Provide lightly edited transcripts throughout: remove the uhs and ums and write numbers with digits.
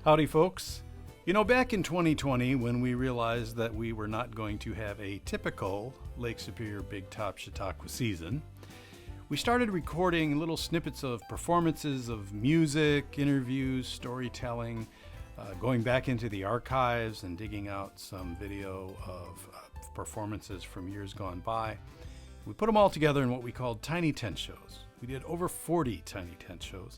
Howdy, folks. You know, back in 2020, when we realized that we were not going to have a typical Lake Superior Big Top Chautauqua season, we started recording little snippets of performances of music, interviews, storytelling, going back into the archives and digging out some video of performances from years gone by. We put them all together in what we called Tiny Tent Shows. We did over 40 Tiny Tent Shows.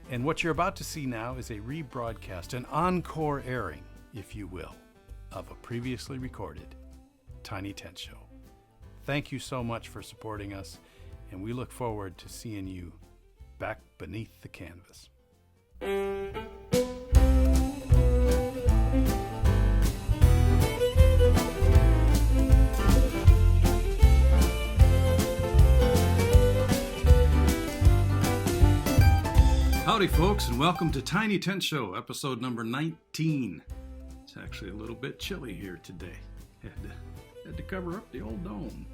And what you're about to see now is a rebroadcast, an encore airing, if you will, of a previously recorded Tiny Tent Show. Thank you so much for supporting us, and we look forward to seeing you back beneath the canvas. Howdy, folks, and welcome to Tiny Tent Show, episode number 19. It's actually a little bit chilly here today. Had to cover up the old dome.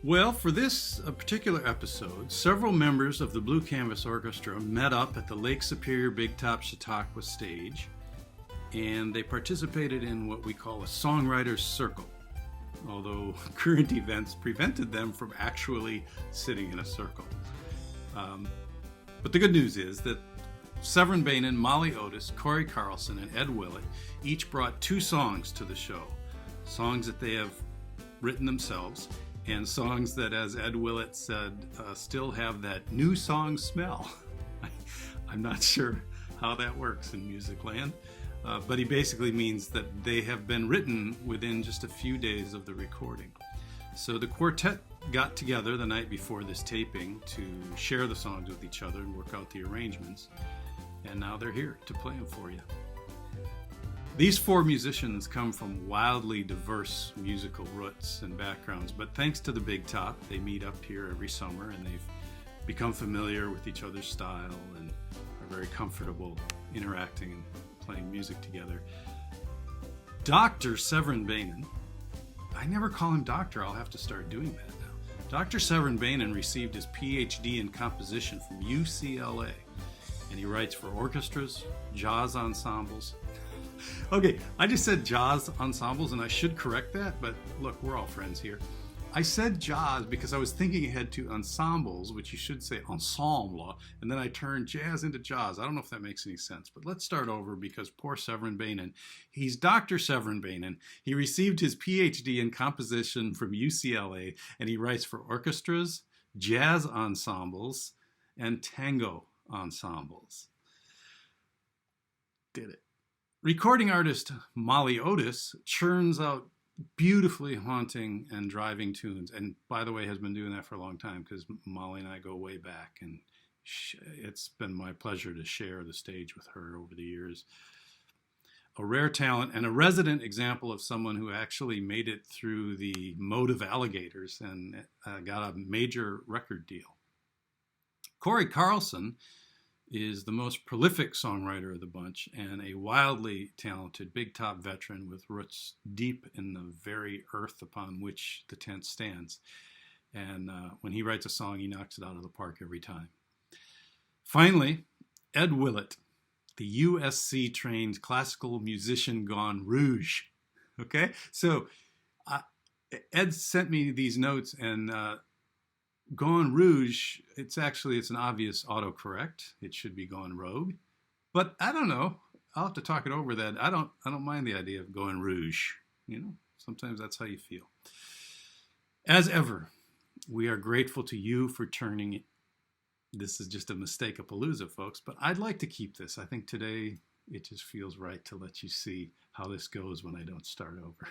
Well, for this particular episode, several members of the Blue Canvas Orchestra met up at the Lake Superior Big Top Chautauqua stage, and they participated in what we call a Songwriters Circle, although current events prevented them from actually sitting in a circle. But the good news is that Severin Behnen, Molly Otis, Corey Carlson, and Ed Willett each brought 2 songs to the show. Songs that they have written themselves, and songs that, as Ed Willett said, still have that new song smell. I'm not sure how that works in music land, but he basically means that they have been written within just a few days of the recording. So the quartet got together the night before this taping to share the songs with each other and work out the arrangements, and now they're here to play them for you. These 4 musicians come from wildly diverse musical roots and backgrounds, but thanks to the Big Top, they meet up here every summer and they've become familiar with each other's style and are very comfortable interacting and playing music together. Dr. Severin Behnen, I never call him doctor, I'll have to start doing that now. Dr. Severin Behnen received his PhD in composition from UCLA, and he writes for orchestras, jazz ensembles. Okay, I just said jazz ensembles, and I should correct that, but look, we're all friends here. I said jazz because I was thinking ahead to ensembles, which you should say ensemble, and then I turned jazz into jazz. I don't know if that makes any sense, but let's start over because poor Severin Behnen. He's Dr. Severin Behnen. He received his PhD in composition from UCLA, and he writes for orchestras, jazz ensembles, and tango ensembles. Did it. Recording artist Molly Otis churns out beautifully haunting and driving tunes, and by the way has been doing that for a long time because Molly and I go way back, and it's been my pleasure to share the stage with her over the years. A rare talent and a resident example of someone who actually made it through the mote of alligators and got a major record deal. Corey Carlson is the most prolific songwriter of the bunch and a wildly talented Big Top veteran with roots deep in the very earth upon which the tent stands. And when he writes a song, he knocks it out of the park every time. Finally, Ed Willett, the USC trained classical musician gone rouge. Okay, so Ed sent me these notes, and Gone Rouge, it's an obvious autocorrect. It should be Gone Rogue. But I don't know. I'll have to talk it over that. I don't mind the idea of Going Rouge. You know, sometimes that's how you feel. As ever, we are grateful to you for turning it. This is just a mistake-a-palooza, folks, but I'd like to keep this. I think today it just feels right to let you see how this goes when I don't start over.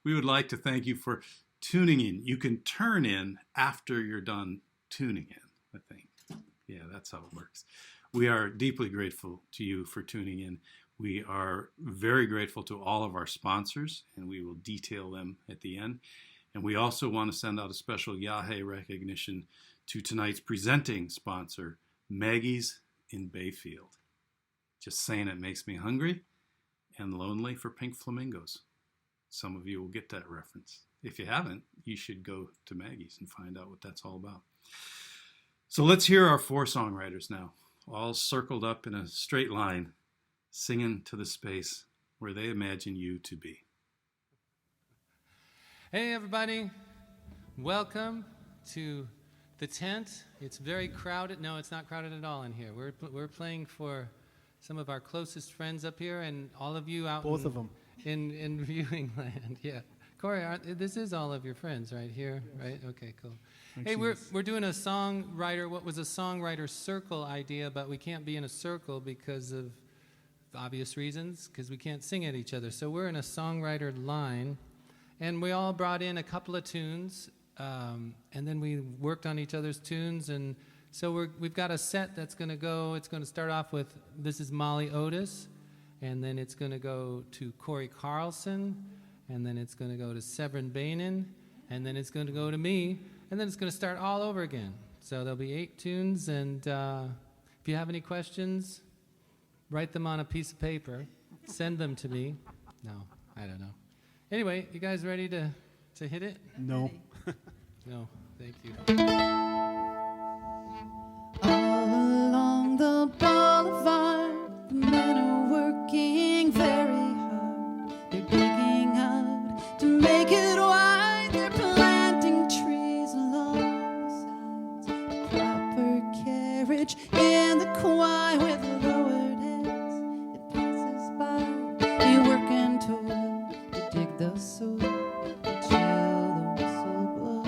We would like to thank you for tuning in. You can turn in after you're done tuning in, I think. Yeah, that's how it works. We are deeply grateful to you for tuning in. We are very grateful to all of our sponsors, and we will detail them at the end. And we also want to send out a special Yahoo recognition to tonight's presenting sponsor, Maggie's in Bayfield. Just saying, it makes me hungry and lonely for pink flamingos. Some of you will get that reference. If you haven't, you should go to Maggie's and find out what that's all about. So let's hear our 4 songwriters now. all circled up in a straight line, singing to the space where they imagine you to be. Hey everybody, welcome to the tent. It's very crowded. No, it's not crowded at all in here. We're playing for some of our closest friends up here and all of you out Both of them. in viewing land. Yeah. Corey, this is all of your friends right here, right? Okay, cool. Hey, we're doing a songwriter, what was a songwriter circle idea, but we can't be in a circle because of obvious reasons, because we can't sing at each other. So we're in a songwriter line, and we all brought in a couple of tunes, and then we worked on each other's tunes, and so we've got a set that's going to go. It's going to start off with, this is Molly Otis, and then it's going to go to Corey Carlson, and then it's going to go to Severin Behnen, and then it's going to go to me, and then it's going to start all over again. So there'll be 8 tunes, and if you have any questions, write them on a piece of paper, send them to me. No, I don't know. Anyway, you guys ready to hit it? No. No, thank you. All along the boulevard, the men are working very hard. They're digging out to make it wide. They're planting trees along the sides. A proper carriage in the quiet with lowered heads. It passes by. They work and toil. They dig the soil. They chill the whistle blow.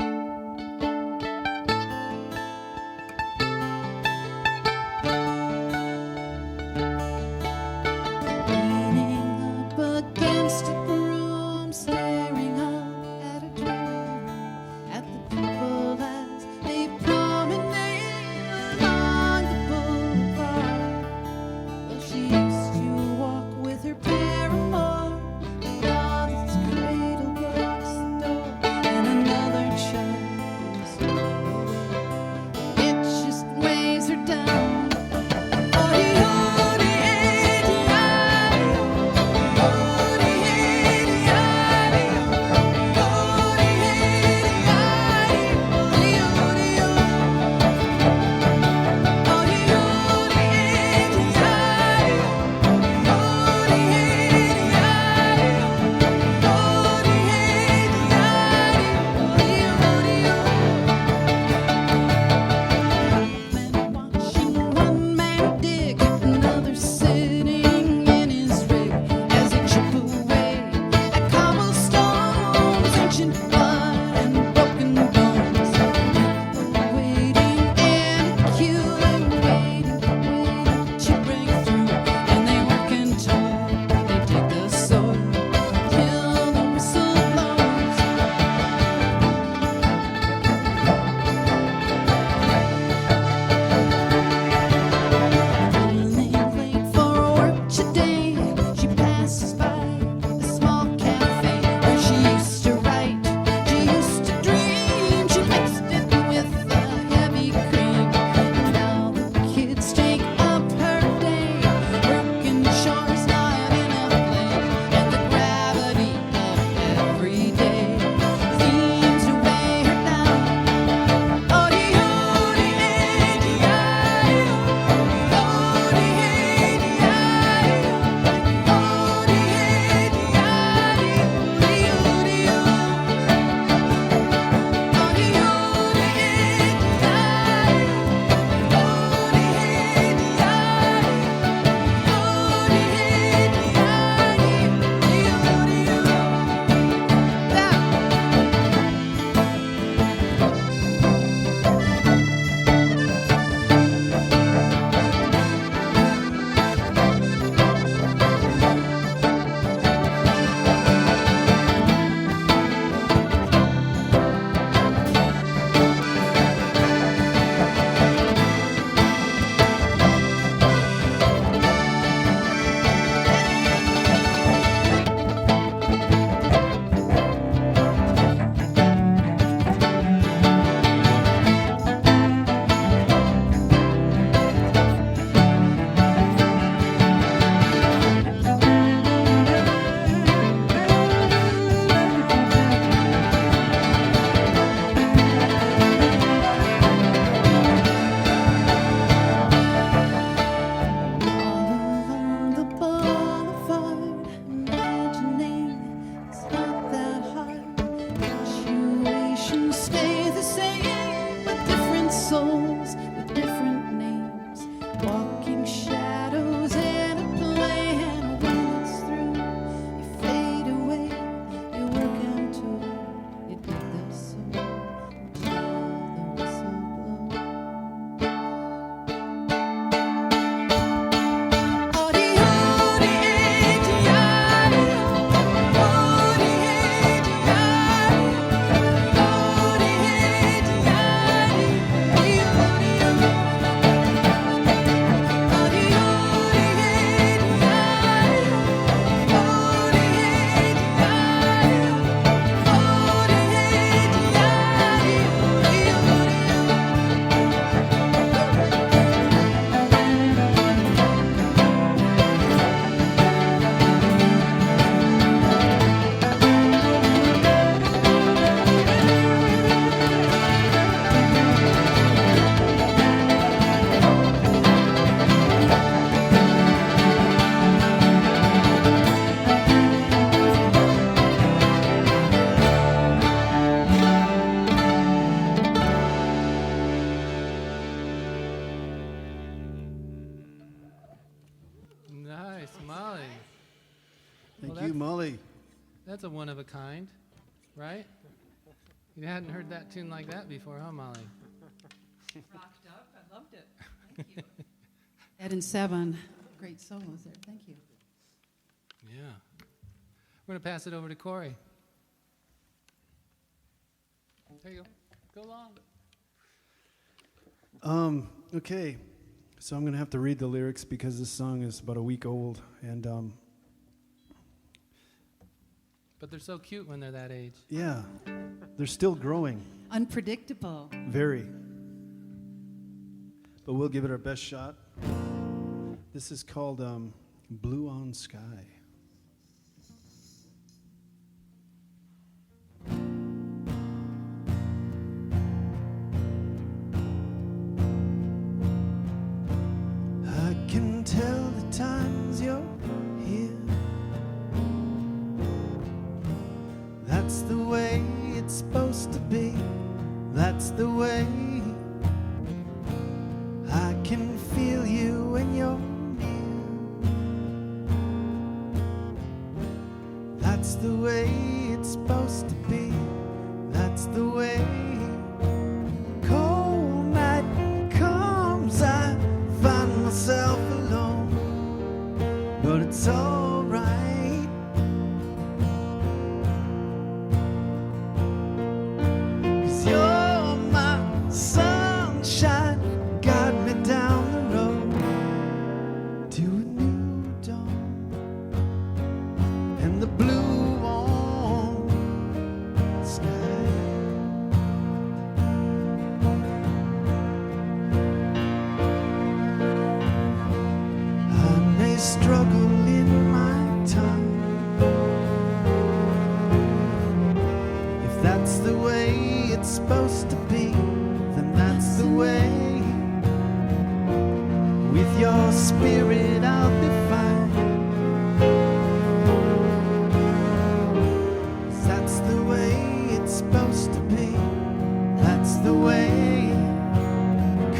you, Molly. That's a one of a kind, right? You hadn't heard that tune like that before, huh, Molly? Rocked up. I loved it. Thank you. Ed and Seven. Great solos there. Thank you. Yeah. We're going to pass it over to Corey. There you go. Go long. Okay. So I'm going to have to read the lyrics because this song is about a week old. And, But they're so cute when they're that age. yeah, they're still growing. Unpredictable. Very. But we'll give it our best shot. This is called Blue on Sky. I can tell the times you're here. That's the way it's supposed to be. That's the way. I can feel you when you're near. That's the way it's supposed to be. That's the way. Cold night comes, I find myself alone, but it's alright. 'Cause you're my sunshine, guide me down the road to a new dawn and the blue on the sky. I may struggle in my time. If that's the way it's supposed to be, then that's the way. With your spirit I'll be fine. 'Cause that's the way it's supposed to be. That's the way.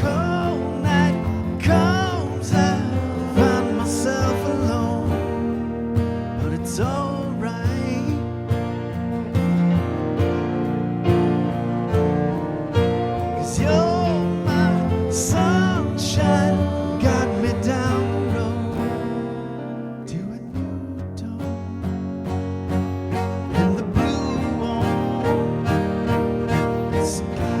Cold night comes, I find myself alone, but it's alright. 'Cause you're my sunshine, guide me down the road to a new dawn and the blue on the sky.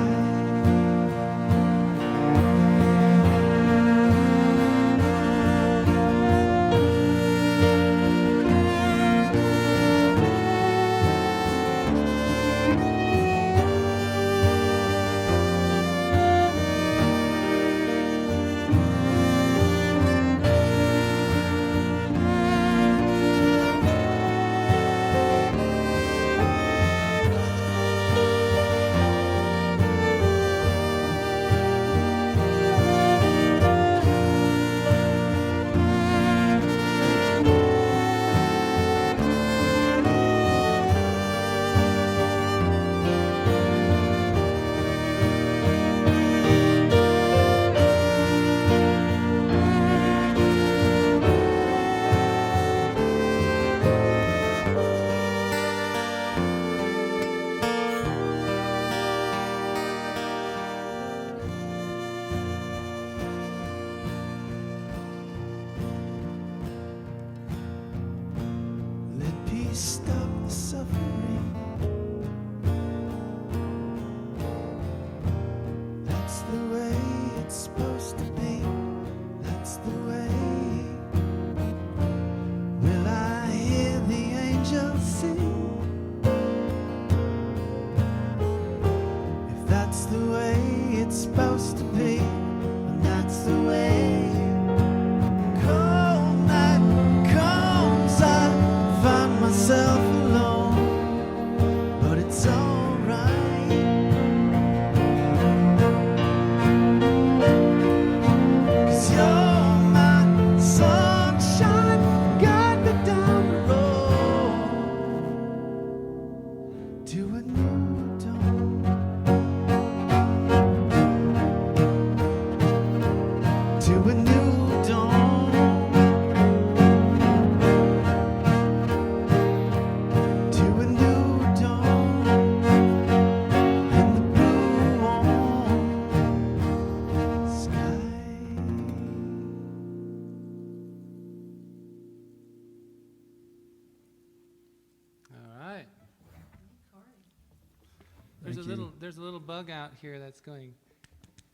there's a little bug out here that's going,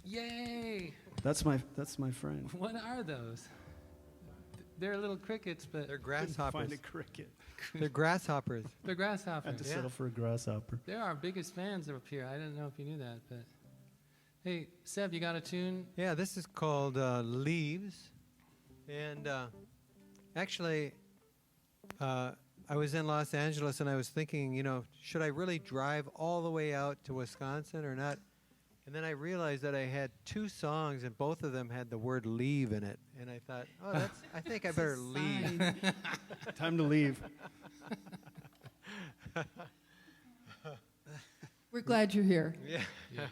yay! That's my friend. What are those? They're little crickets, but They're Couldn't grasshoppers. find a cricket. They're grasshoppers. they're grasshoppers. Had to settle for a grasshopper. They're our biggest fans up here. I didn't know if you knew that, but hey, Seb, you got a tune? Yeah, this is called Leaves. And actually, I was in Los Angeles and I was thinking, should I really drive all the way out to Wisconsin or not? And then I realized that I had 2 songs and both of them had the word leave in it. And I thought, I think I better leave. Time to leave. We're glad you're here. Yeah.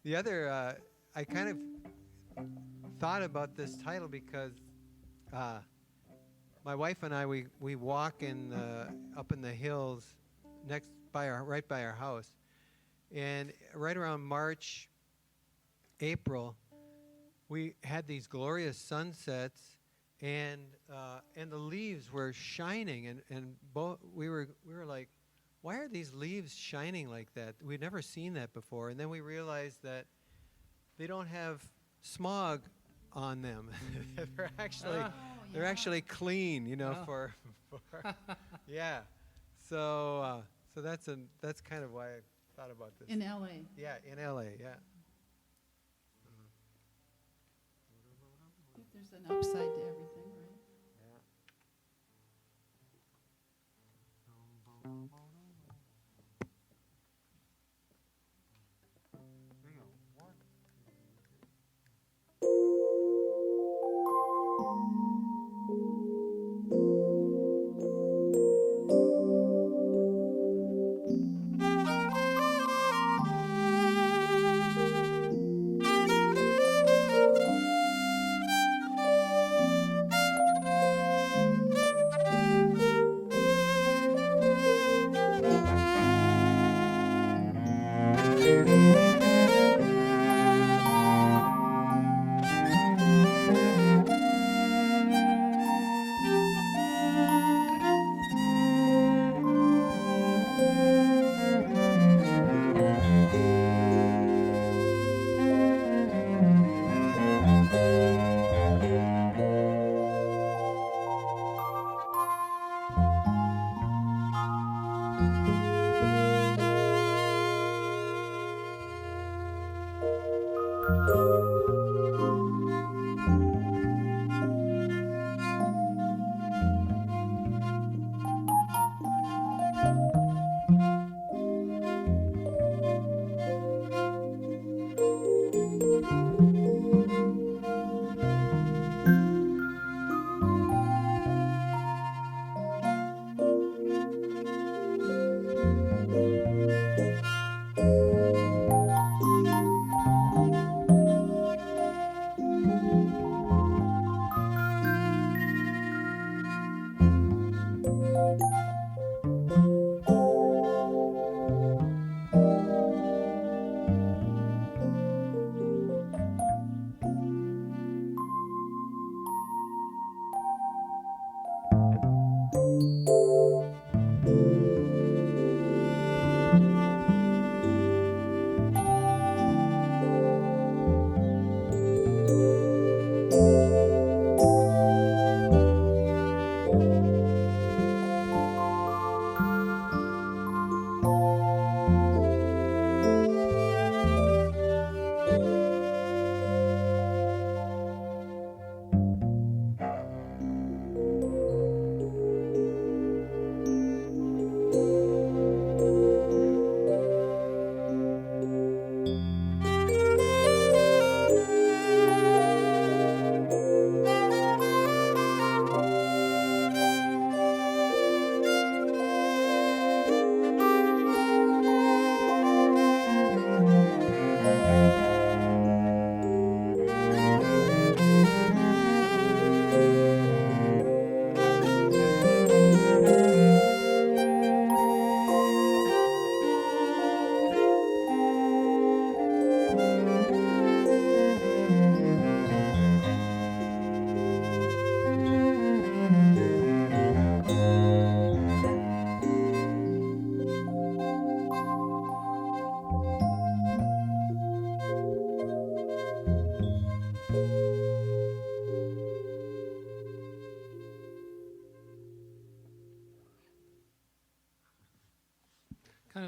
The other, I kind of thought about this title because my wife and I, we walk up in the hills right by our house. And right around March, April, we had these glorious sunsets, and the leaves were shining, and we were like, why are these leaves shining like that? We'd never seen that before. And then we realized that they don't have smog on them. They're actually clean, for yeah. So that's kind of why I thought about this. In L.A. Yeah, in LA, yeah. There's an upside to everything, right?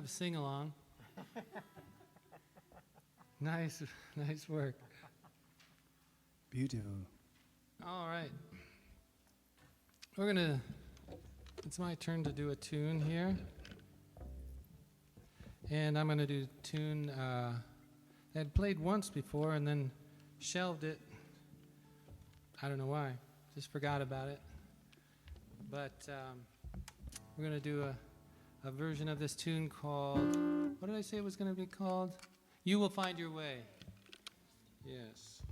of a sing-along. Nice work. Beautiful. All right. It's my turn to do a tune here. And I'm going to do a tune I had played once before and then shelved it. I don't know why. Just forgot about it. But we're going to do a version of this tune called, what did I say it was going to be called? You Will Find Your Way. Yes.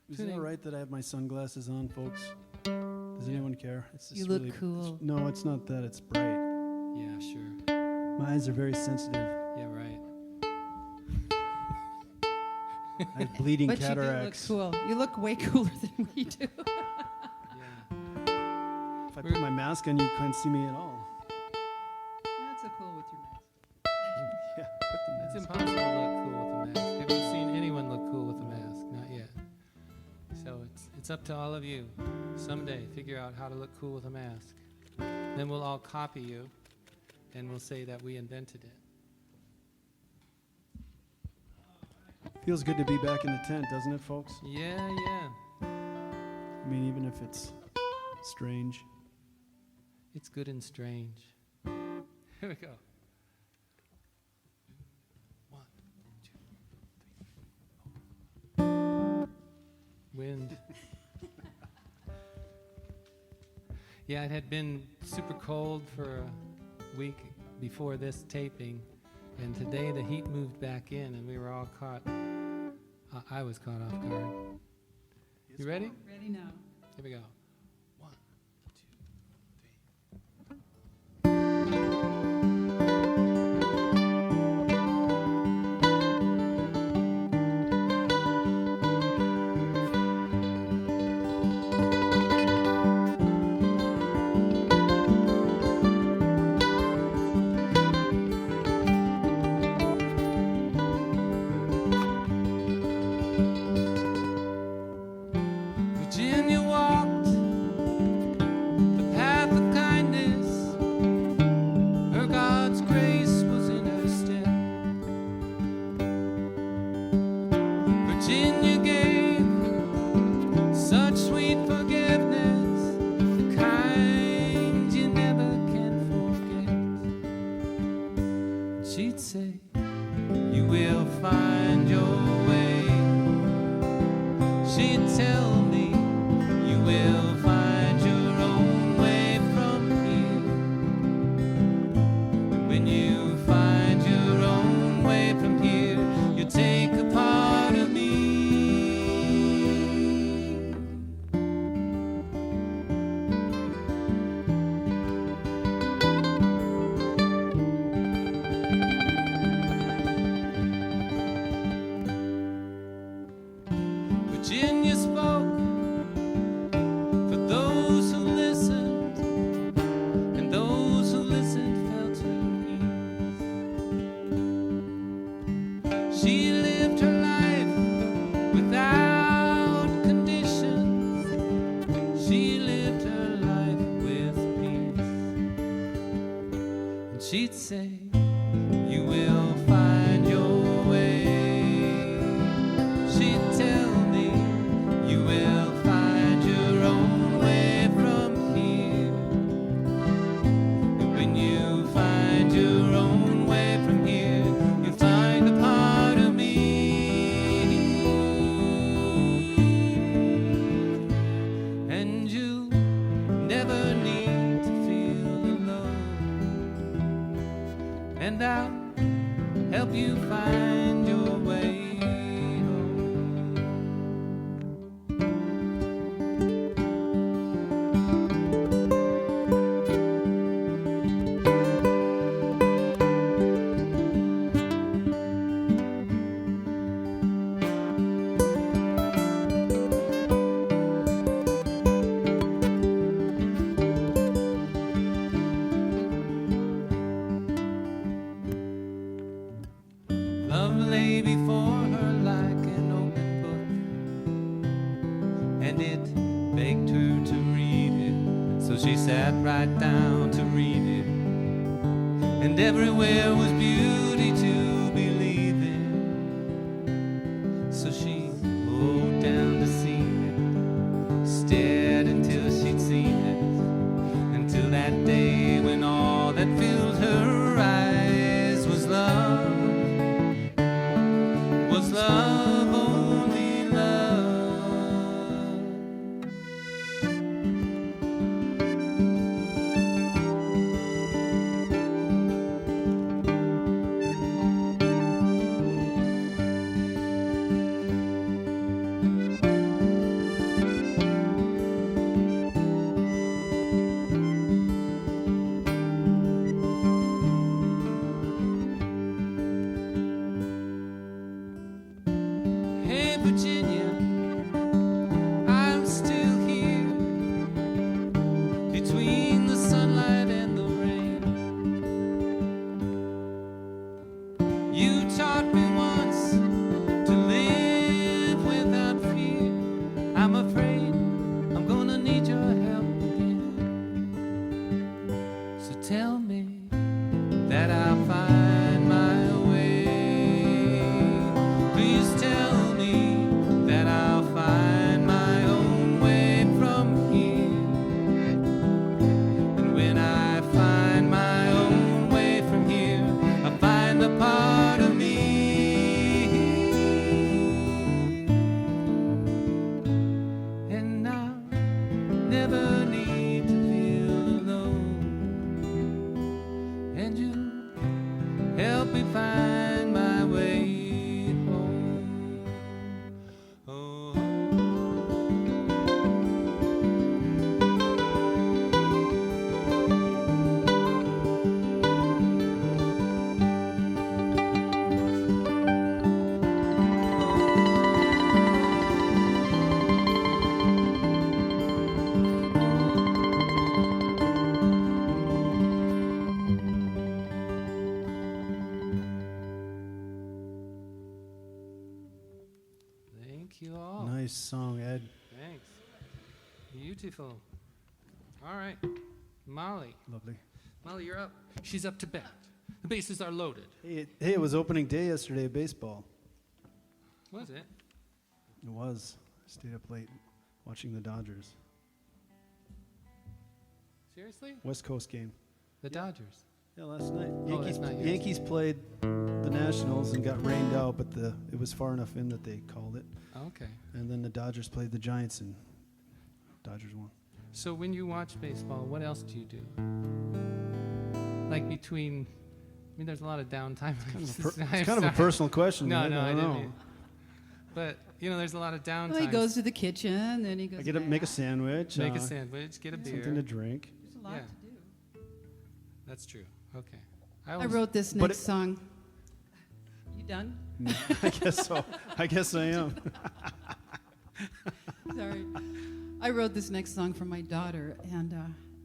Is it all right that I have my sunglasses on, folks? Does anyone care? It's just You look really, cool. No, it's not that. It's bright. Yeah, sure. My eyes are very sensitive. Yeah, right. I have bleeding But cataracts. you do look cool. You look way cooler than we do. Yeah. If I put my mask on, you couldn't see me at all. That's so cool with your mask. Yeah, put the mask. It's impossible to look cool with a mask. Have you seen anyone look cool with a mask? Not yet. So it's up to all of you. Someday, figure out how to look cool with a mask. Then we'll all copy you, and we'll say that we invented it. Feels good to be back in the tent, doesn't it, folks? Yeah. I mean, even if it's strange. It's good and strange. Here we go. 1, 2, 3, 4. Wind. Yeah, it had been super cold for a week before this taping, and today the heat moved back in, and we were all caught. I was caught off guard. You ready? Ready now. Here we go. 1, 2, 3. Virginia walked the path of kindness. Her God's grace was in her step. Virginia gave such sweet forgiveness, the kind you never can forget. She'd say, you will find your way. She'd tell me, you will find your own way from here. And when you find your own way from here, you take a part of me. Virginia spoke for those who listened, and those who listened felt her ease. She lived her life without conditions. She lived her life with peace. And she'd say, you will find your way. She'd tell me, you will find your own way from here. And when you find your own way from here, you'll find a part of me. And you never need to feel alone. And I'll help you find your way home. Love lay before her like an open book. So she sat right down to read it, and everywhere was beauty to believe in. So she bowed down to see it, stared until she'd seen it, until that day when all that filled her eyes was love, only love. Hey Virginia, I'm still here, between the sunlight and the rain. You taught me once to live without fear. I'm afraid I'm gonna need your help again. So tell me that I'll find my way. Please tell me that I'll find my own way from here. And when I find my own way from here, I'll find the part of me. And I'll never need to feel alone. And you help me find my way home. Oh. Thank you all. Nice song, Ed. Thanks. Beautiful. All right. Molly. Lovely. Molly, you're up. She's up to bat. The bases are loaded. Hey, it was opening day yesterday of baseball. Was it? It was. I stayed up late watching the Dodgers. Seriously? West Coast game. The Dodgers. Yeah, last night. Oh, that's not yours. Yankees played the Nationals and got rained out, but it was far enough in that they called it. Okay. And then the Dodgers played the Giants, and Dodgers won. So when you watch baseball, what else do you do? Like between, I mean, there's a lot of downtime. It's kind of a personal question. No, right? no, I don't didn't know. mean. But, you know, there's a lot of downtime. Well, he goes to the kitchen, then he goes I get to make a back. sandwich. Make a sandwich, get a beer. Something to drink. There's a lot Yeah. to do. That's true. Okay. I wrote this But next song. You done? No, I guess so. I guess I am. Sorry. I wrote this next song for my daughter, and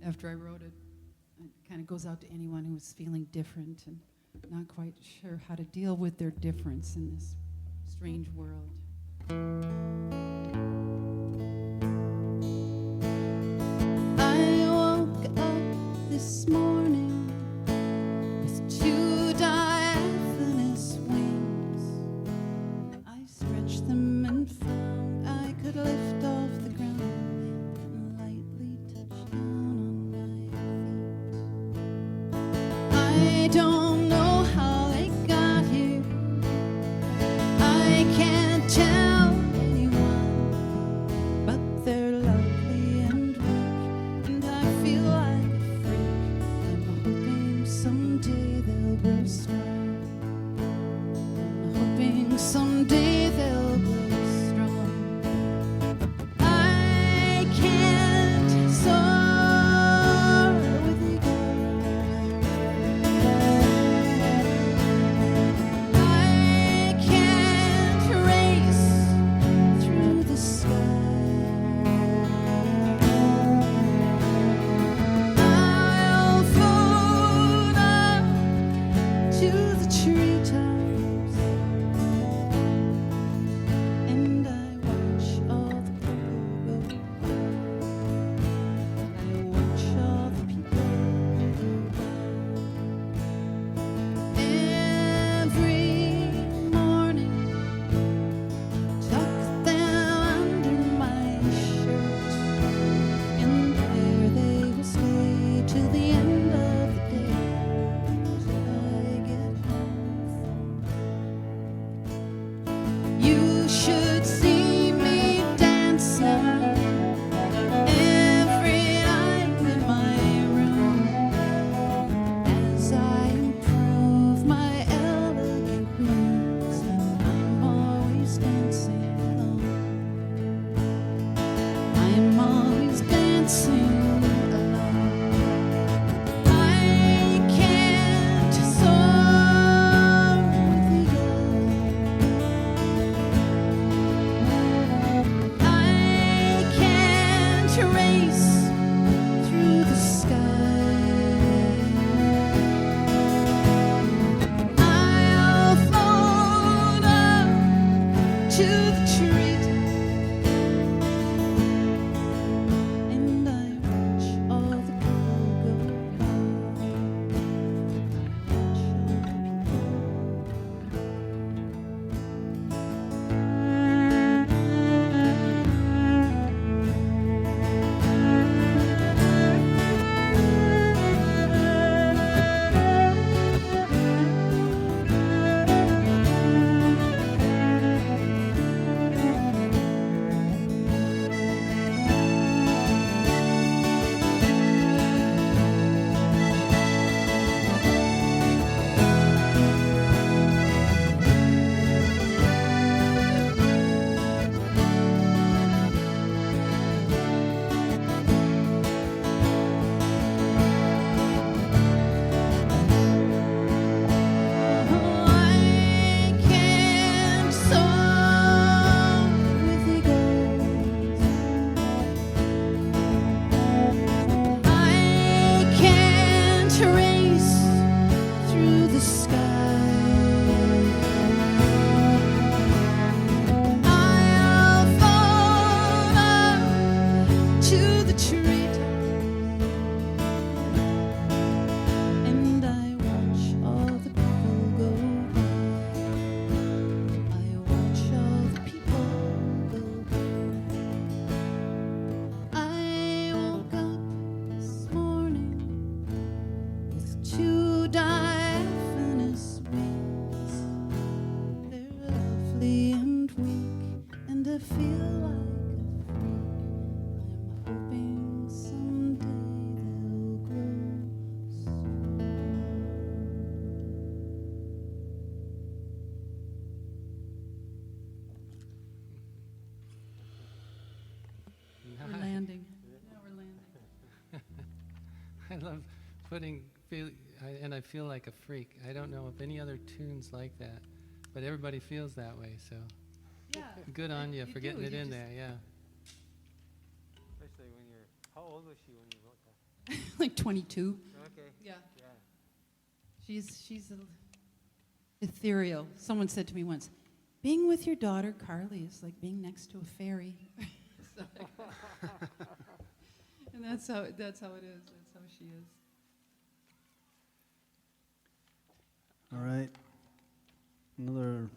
after I wrote it, it kind of goes out to anyone who's feeling different and not quite sure how to deal with their difference in this strange world. I woke up this morning with two diaphanous wings. I stretched them and found I could lift off the ground and lightly touch down on my feet. I don't know how they got here. I can't tell anyone. I love and I feel like a freak. I don't know of any other tunes like that, but everybody feels that way, so Yeah. good on you for getting it in there, yeah. Especially when you're, how old was she when you wrote that? Like 22. Okay. Yeah. Yeah. She's ethereal. Someone said to me once, being with your daughter Carly is like being next to a fairy. And that's how it is. That's how she is. All right. Another.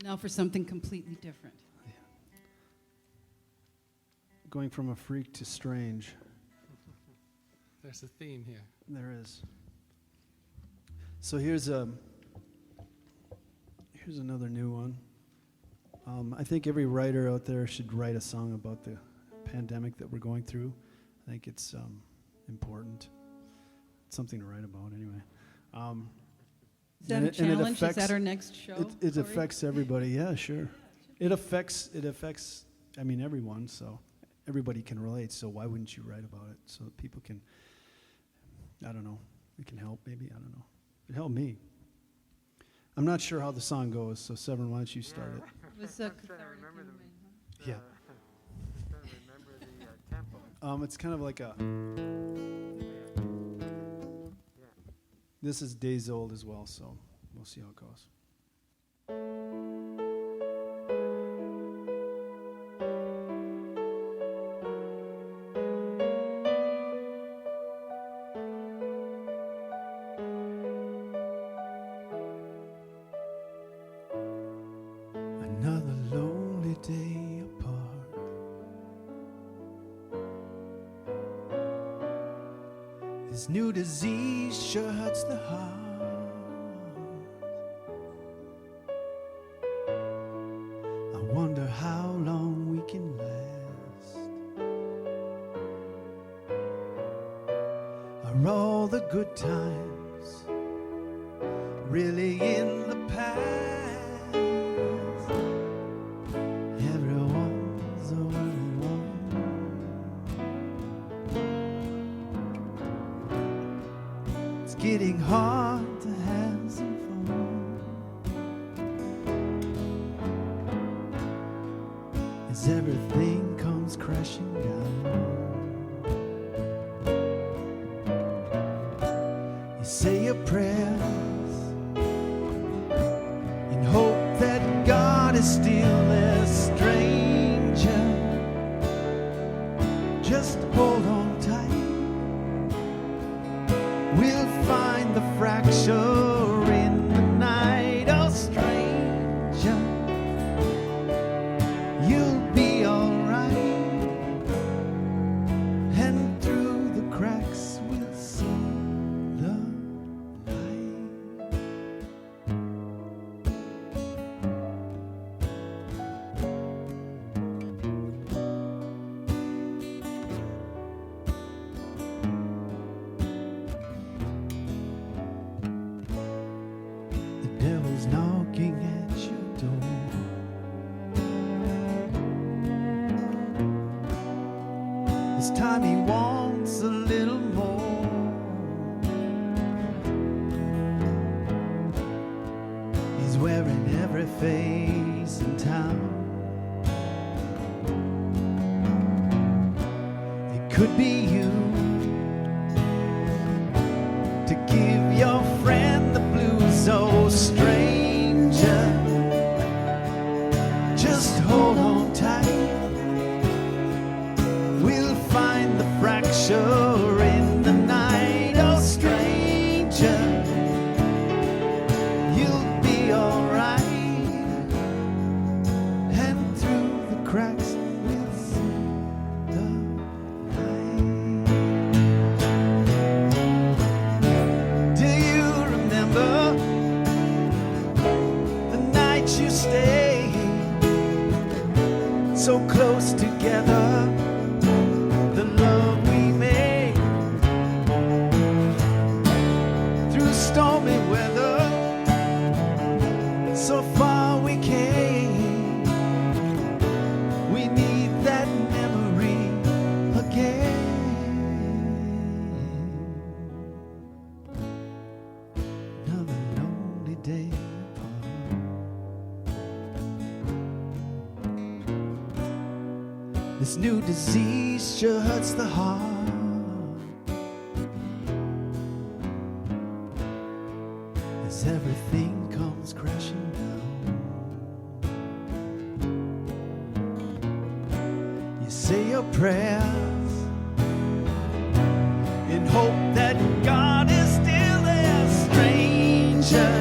Now for something completely different. Going from a freak to strange. There's a theme here. There is. So here's another new one. I think every writer out there should write a song about the pandemic that we're going through. I think it's important. It's something to write about anyway. Is that a challenge? Is that our next show? It affects everybody. Yeah, sure. It affects. I mean, everyone. So everybody can relate. So why wouldn't you write about it so that people can? I don't know. It can help. Maybe I don't know. It helped me. I'm not sure how the song goes. So Severin, why don't you start it? It was I'm trying to remember Yeah. I'm trying to remember the tempo. It's kind of like a. Yeah. This is days old as well, so we'll see how it goes. Another lonely day apart. This new disease sure hurts the heart. I wonder how long we can last. Are all the good times really in the past? Everyone's a one. It's getting hard to have some fun as everything comes crashing down. You say your prayers in hope that God is still a stranger. Just hold on tight. We'll find the fracture in the night. Oh, stranger, you'll be alright. And through the cracks we'll see the light. The devil's knocking at your door. This time he wants a little more. He's wearing every face in town. It could be you to give your friend the blues. Oh, stranger, just hold on tight. We'll find the fracture in the night. Oh, stranger, you'll be alright. And through the cracks we'll see the light. This new disease sure hurts the heart. As everything comes crashing down, you say your prayers in hope that God is still there. Stranger,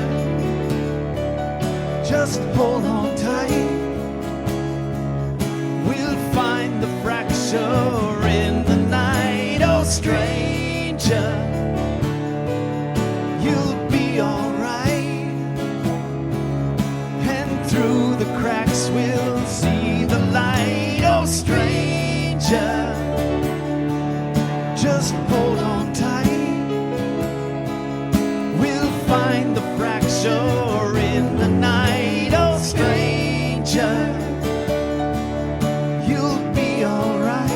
just hold on tight. We'll find the fracture in the night. Oh, stranger, you'll be alright. And through the cracks we'll see the light. Oh, stranger, just hold on tight. We'll find the fracture in the night. Oh, stranger, you'll be alright.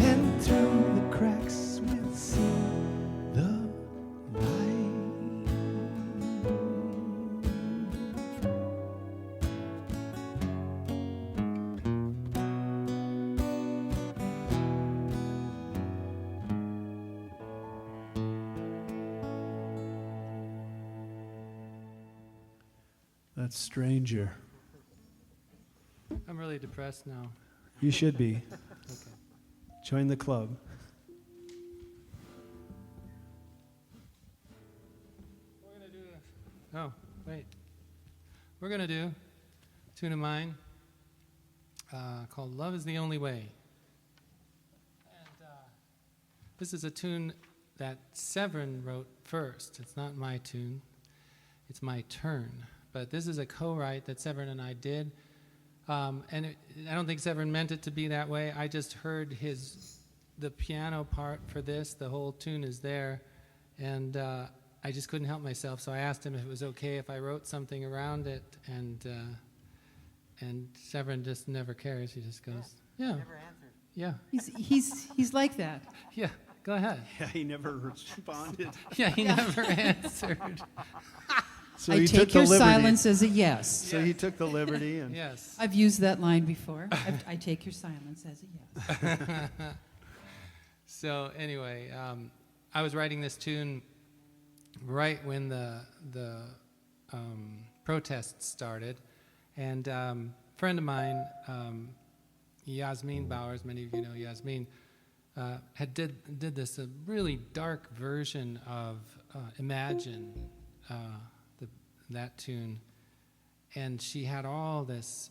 And through the cracks we'll see the light. That's Stranger. I'm really depressed now. You should be. Okay. Join the club. We're gonna do this. Oh, wait. We're gonna do a tune of mine called "Love Is the Only Way." And this is a tune that Severin wrote first. It's not my tune. It's my turn. But this is a co-write that Severin and I did. I don't think Severin meant it to be that way. I just heard the piano part for this. The whole tune is there. And I just couldn't help myself. So I asked him if it was okay if I wrote something around it. And Severin just never cares. He just goes, yeah. Never answered. Yeah. He's like that. Yeah. Go ahead. Yeah, he never responded. Yeah, he never answered. So I he took take the your liberty. silence as a yes. So he took the liberty and Yes. I've used that line before. I take your silence as a yes. So anyway, I was writing this tune right when the protests started, and a friend of mine, Yasmin Bowers, many of you know Yasmin, did this a really dark version of Imagine, that tune, and she had all this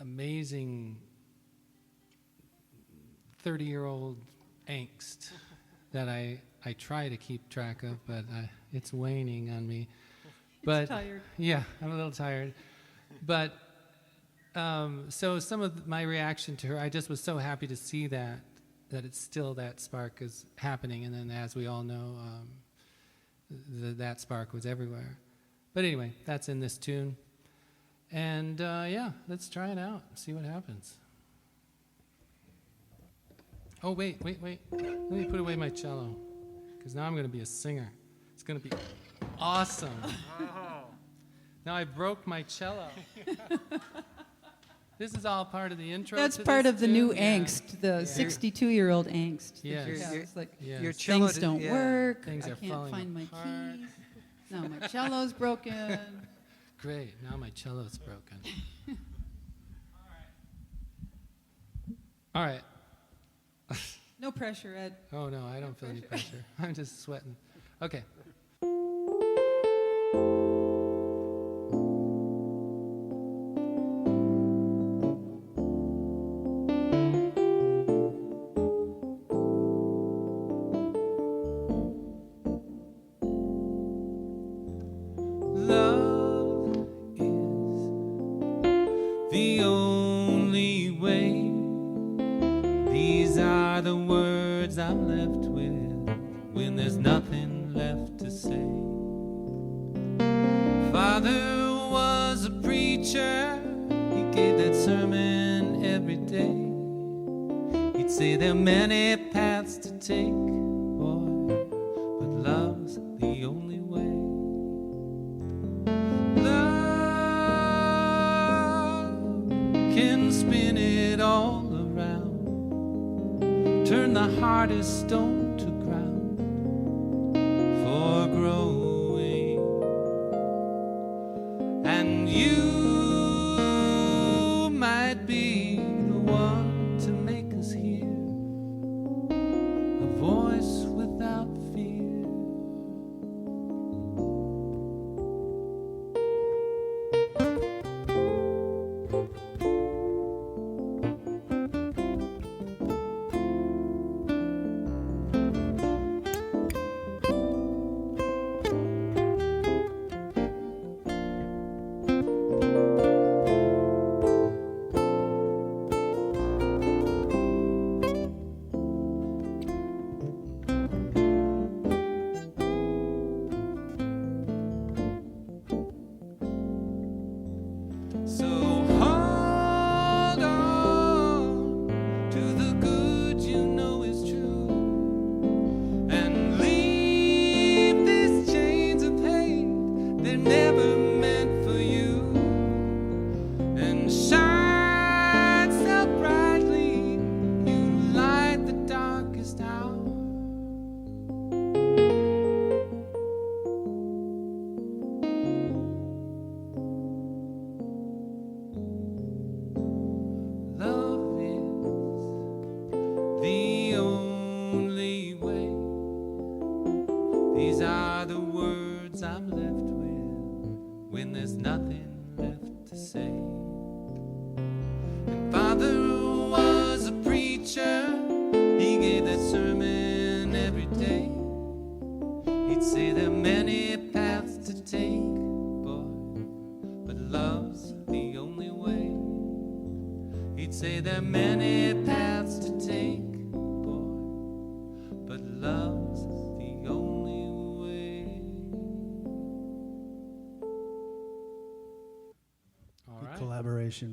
amazing 30-year-old angst that I try to keep track of, but it's waning on me. But tired. Yeah, I'm a little tired. But so some of my reaction to her, I just was so happy to see that it's still that spark is happening, and then as we all know, that spark was everywhere. But anyway, that's in this tune. And yeah, let's try it out, see what happens. Oh, wait. Let me put away my cello, because now I'm going to be a singer. It's going to be awesome. Now I broke my cello. This is all part of the intro. That's to part this of the tune? new Yeah. angst, the 62-year-old angst. Yes. Yeah, it's like Yes. Your cello things don't work. Things I are can't falling find my apart. keys. Now my cello's broken. Great, now my cello's broken. All right. No pressure, Ed. Oh, no, I don't feel any pressure. I'm just sweating. Okay. Love is the only way. These are the words I'm left with when there's nothing left to say. Father was a preacher. He gave that sermon every day. He'd say there are many paths to take, boy, but love's the only way. Love can spin it all around, turn the hardest stone to ground for growing. And you might be the one to make us hear a voice without fear.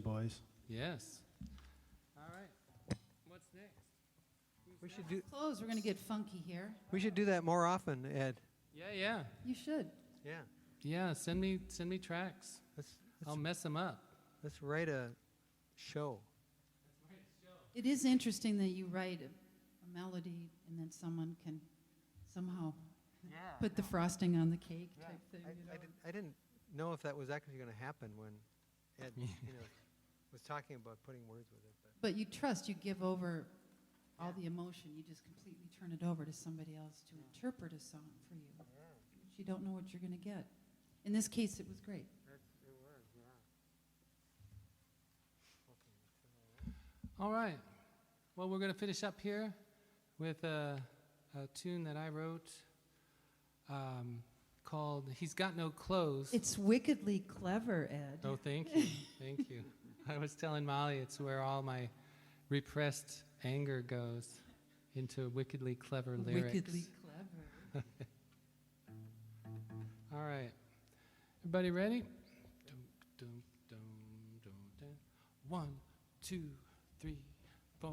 Boys. Yes. All right. What's next? We should do. Close. We're gonna get funky here. We should do that more often, Ed. Yeah. You should. Yeah. Yeah. Send me tracks. I'll mess them up. Let's write a show. It is interesting that you write a melody and then someone can somehow put the frosting on the cake type thing. I didn't know if that was actually going to happen when Ed, was talking about putting words with it. But you trust, you give over all the emotion. You just completely turn it over to somebody else to interpret a song for you. But you don't know what you're going to get. In this case, it was great. It was, All right. Well, we're going to finish up here with a tune that I wrote called He's Got No Clothes. It's wickedly clever, Ed. Oh, thank you. Thank you. I was telling Molly it's where all my repressed anger goes, into wickedly clever lyrics. Wickedly clever. All right. Everybody ready? 1, 2, 3, 4.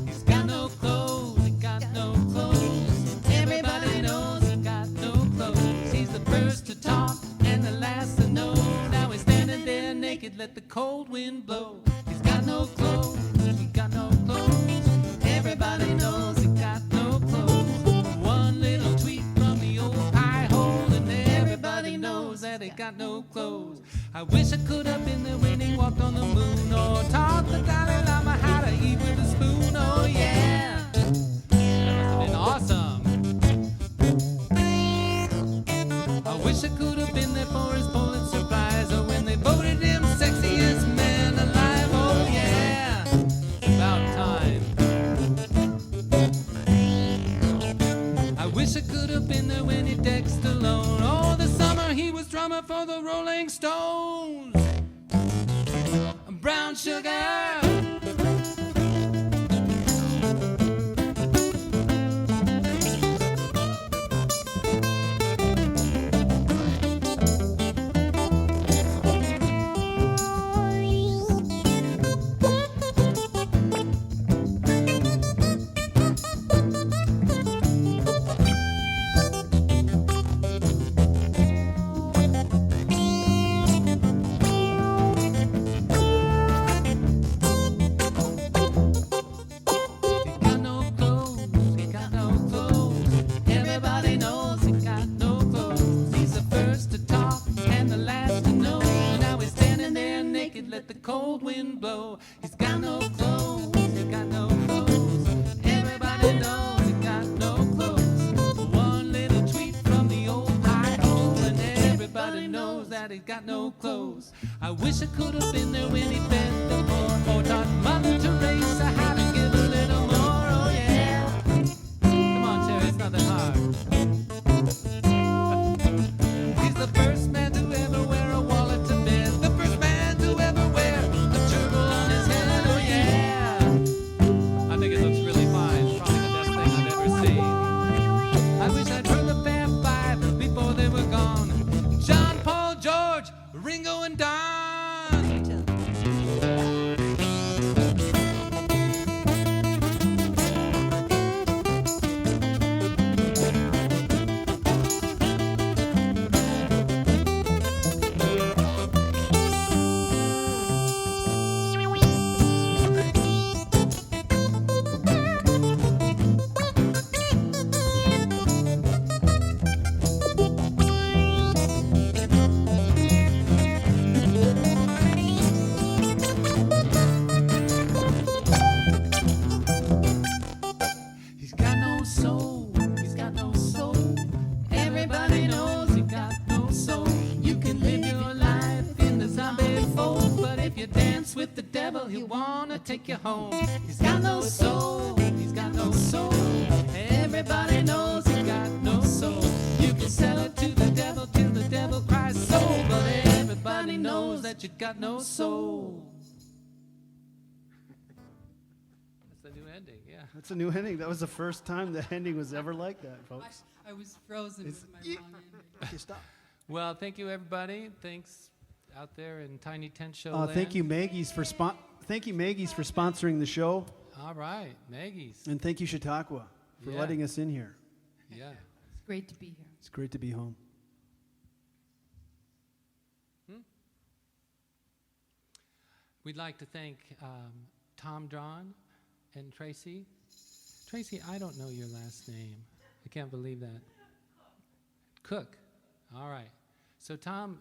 He's got no clothes, he got no clothes. Everybody knows he got no clothes. He's the first to talk and the last to know. Now he's standing there naked, let the cold wind blow. He's got no clothes, he got no clothes. Everybody knows he got no clothes. One little tweet from the old pie hole, and everybody knows that he got no clothes. I wish I could have been there when he walked on the moon, or taught the Dalai Lama how to eat with a spoon. Oh yeah, that must have been awesome. I wish I could have been there for his Pulitzer Prize, or when they voted him sexiest man alive. Oh yeah, about time. I wish I could have been there when he dexed alone. Oh, the summer he was drummer for the Rolling Stones. Brown sugar. that he's got no clothes. I wish I could have been there when he fed the poor, or taught Mother Teresa how to give a little more. Oh yeah. Come on, Terry, it's not that hard. He's the first man to ever wear a wallet to bed. The first man to ever wear a turtle on his head. Oh yeah. I think it looks really fine. Probably the best thing I've ever seen. I wish I'd heard the Fab Five before they were gone. John, Paul, George, Ringo, and Don. He's got no soul, he's got no soul. Everybody knows he got no soul. You can live your life in the zombie fold, but if you dance with the devil, he'll wanna take you home. He's got no soul, he's got no soul. Everybody knows he got no soul. You can sell it to the devil till the devil cries soul, but everybody knows that you got no soul. That's the new ending, yeah. That's a new ending. That was the first time the ending was ever like that, folks. I was frozen with my wrong ending. Okay, stop. Well, thank you, everybody. Thanks out there in Tiny Tent Show land. Thank you, Maggie's, for sponsoring the show, All right, Maggie's. and thank you, Chautauqua, for Yeah. letting us in here. Yeah. It's great to be here. It's great to be home. We'd like to thank Tom Drawn and Tracy. Tracy, I don't know your last name. I can't believe that. Cook. All right. So Tom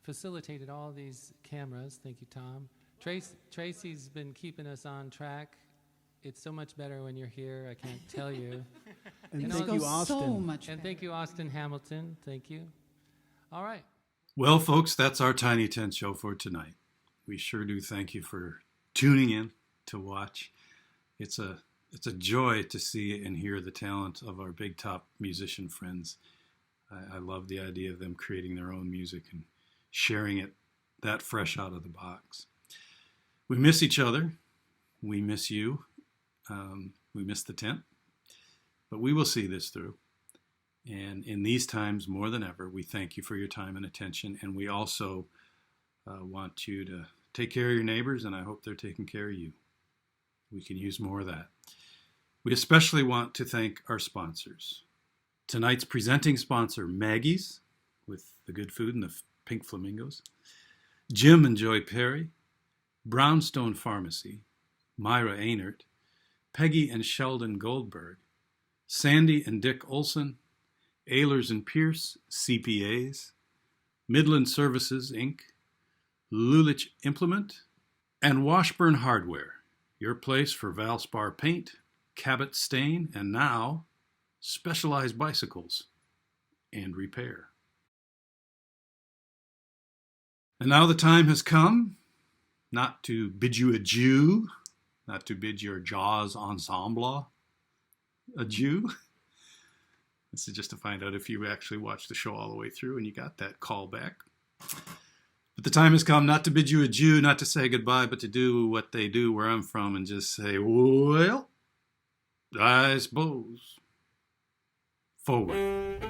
facilitated all these cameras. Thank you, Tom. Tracy's been keeping us on track. It's so much better when you're here. I can't tell you. And And thank also- you, So Austin. much And better. thank you, Austin Hamilton. Thank you. All right. Well, folks, that's our Tiny Tent Show for tonight. We sure do thank you for tuning in to watch. It's a joy to see and hear the talent of our big top musician friends. I love the idea of them creating their own music and sharing it that fresh out of the box. We miss each other. We miss you. We miss the tent. But we will see this through. And in these times, more than ever, we thank you for your time and attention. And we also want you to take care of your neighbors, and I hope they're taking care of you. We can use more of that. We especially want to thank our sponsors. Tonight's presenting sponsor, Maggie's, with the good food and the pink flamingos. Jim and Joy Perry. Brownstone Pharmacy. Myra Einert. Peggy and Sheldon Goldberg. Sandy and Dick Olson. Ehlers and Pierce, CPAs. Midland Services, Inc., Lulich Implement, and Washburn Hardware, your place for Valspar paint, Cabot stain, and now specialized bicycles and repair. And now the time has come not to bid you adieu, not to bid your jazz ensemble adieu. This is just to find out if you actually watched the show all the way through and you got that call back. But the time has come not to bid you adieu, not to say goodbye, but to do what they do where I'm from and just say, well, I suppose, forward.